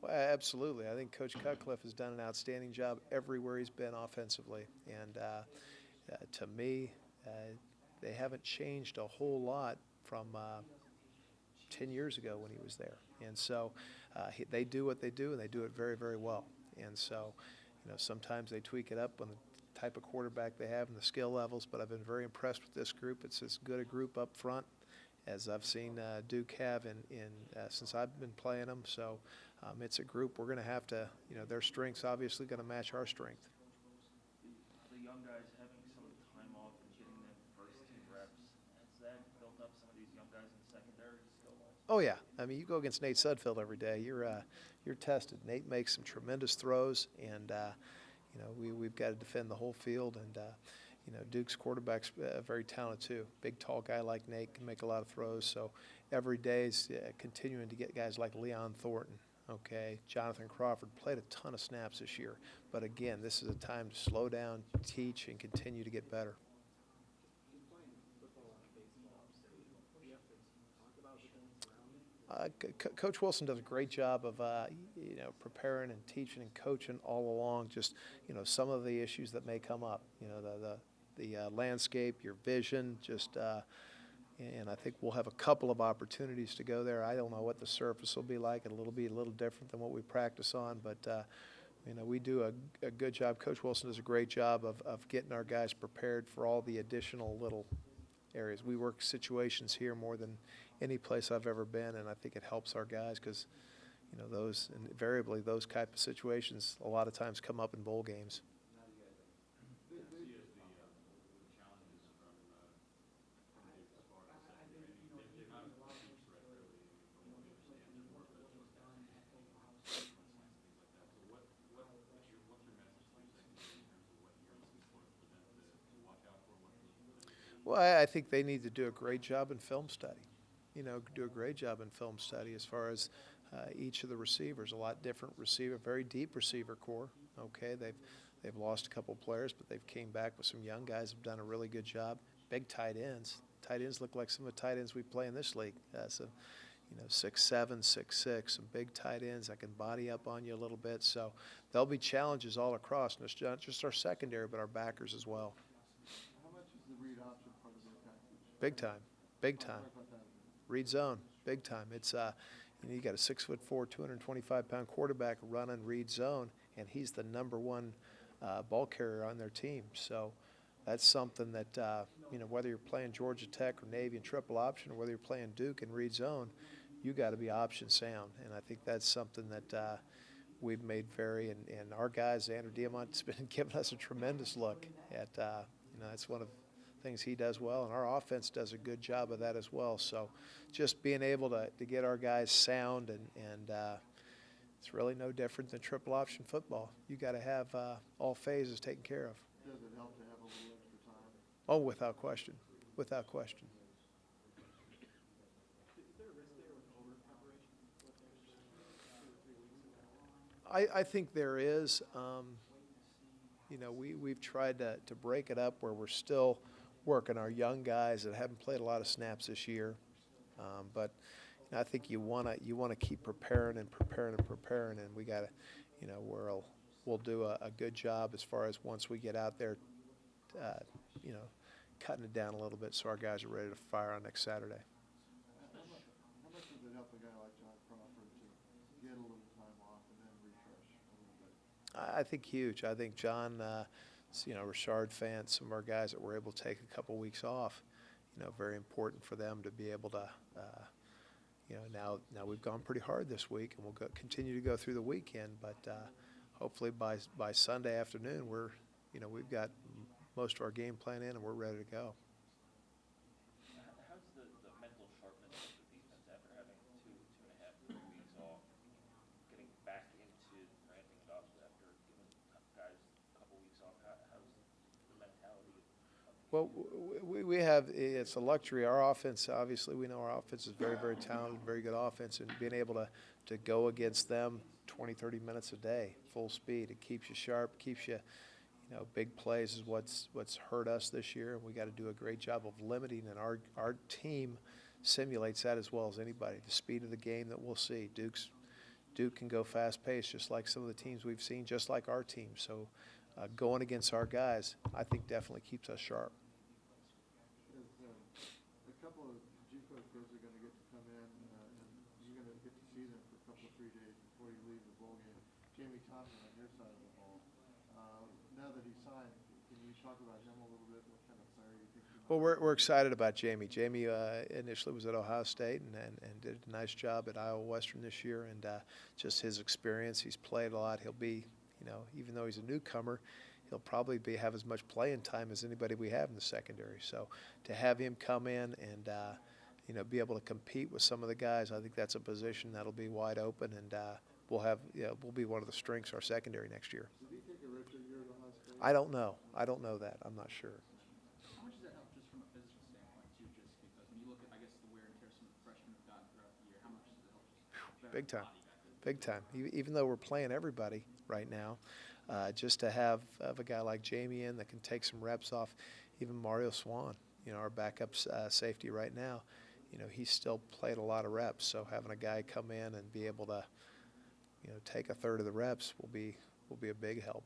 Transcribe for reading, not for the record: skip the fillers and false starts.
Well, absolutely. I think Coach Cutcliffe has done an outstanding job everywhere he's been offensively. And to me, they haven't changed a whole lot from 10 years ago when he was there. And so they do what they do, and they do it very, very well. And so, sometimes they tweak it up on the type of quarterback they have and the skill levels, but I've been very impressed with this group. It's as good a group up front as I've seen Duke have since I've been playing them. So it's a group we're going to have to, their strengths obviously going to match our strength. The young guys having some time off and getting them first team reps, has that built up some of these young guys in the secondary skill wise? Oh yeah, I mean you go against Nate Sudfeld every day. You're tested. Nate makes some tremendous throws, and we've got to defend the whole field. And Duke's quarterback's very talented too. Big tall guy like Nate can make a lot of throws. So every day is continuing to get guys like Leon Thornton. Okay, Jonathan Crawford played a ton of snaps this year, but again, this is a time to slow down, teach, and continue to get better. Coach Wilson does a great job of preparing and teaching and coaching all along. Just some of the issues that may come up. The landscape, your vision, and I think we'll have a couple of opportunities to go there. I don't know what the surface will be like. It'll be a little different than what we practice on, but we do a good job. Coach Wilson does a great job of getting our guys prepared for all the additional little areas. We work situations here more than any place I've ever been, and I think it helps our guys because, those invariably those type of situations a lot of times come up in bowl games. Well, I think they need to do a great job in film study. Do a great job in film study as far as each of the receivers. A lot different receiver, very deep receiver core. Okay, they've lost a couple players, but they've came back with some young guys have done a really good job. Big tight ends. Tight ends look like some of the tight ends we play in this league. So 6'7", 6'6", some big tight ends that can body up on you a little bit. So there'll be challenges all across, and it's not just our secondary, but our backers as well. How much is the read option part of their package? Big time, big time. Talk about that. Read zone, big time. It's you got a 6'4", 225-pound quarterback running read zone, and he's the number one ball carrier on their team. So that's something that whether you're playing Georgia Tech or Navy in triple option, or whether you're playing Duke in read zone, you got to be option sound. And I think that's something that we've made and our guys, Andrew Diamant's been giving us a tremendous look at. That's one of the things he does well, and our offense does a good job of that as well. So just being able to get our guys sound and it's really no different than triple option football. You got to have all phases taken care of. Does it help to have a little extra time? Oh, without question, without question. I think there is. We've tried to break it up where we're still working our young guys that haven't played a lot of snaps this year, but I think you wanna keep preparing and preparing and preparing, and we got to, we'll do a good job as far as once we get out there, uh, you know, cutting it down a little bit so our guys are ready to fire on next Saturday. How much does it help a guy like John Crawford to get a little time off and then refresh a little bit? I think huge. I think John, Richard Fant, some of our guys that were able to take a couple weeks off, very important for them to be able to, now we've gone pretty hard this week, and we'll continue to go through the weekend. But hopefully by Sunday afternoon, we've got most of our game plan in, and we're ready to go. How's the mental sharpness of the defense after having 2.5, 3 weeks off, getting back into ramping it up after giving guys a couple weeks off? How's the mentality of the Well, team? we have it's a luxury. Our offense, obviously, we know our offense is very, very talented, very good offense, and being able to go against them 20, 30 minutes a day, full speed, it keeps you sharp, keeps you, big plays is what's hurt us this year, and we got to do a great job of limiting, and our team simulates that as well as anybody. The speed of the game that we'll see. Duke's Duke can go fast-paced, just like some of the teams we've seen, just like our team. So going against our guys, I think definitely keeps us sharp. Is, a couple of JUCO kids are gonna get to come in, and you're gonna get to see them for a couple of 3 days before you leave the bowl game. Jamie Thompson on your side of the ball. Now that he signed, can you talk about him a little bit? What kind of player you think he might be? Well, we're excited about Jamie. Jamie initially was at Ohio State and did a nice job at Iowa Western this year. And just his experience, he's played a lot. He'll be, even though he's a newcomer, he'll probably have as much playing time as anybody we have in the secondary. So to have him come in and, be able to compete with some of the guys, I think that's a position that'll be wide open. And we'll be one of the strengths of our secondary next year. Did he take a redshirt year at Ohio State? I don't know. I don't know that. I'm not sure. How much does that help just from a physical standpoint too, just because when you look at, I guess, the wear and tear some of the freshmen have gotten throughout the year, how much does it help just better Big time. body back there? Big time. Even though we're playing everybody right now, just to have a guy like Jamie in that can take some reps off, even Mario Swan, our backup safety right now, he's still played a lot of reps. So having a guy come in and be able to, take a third of the reps will be a big help.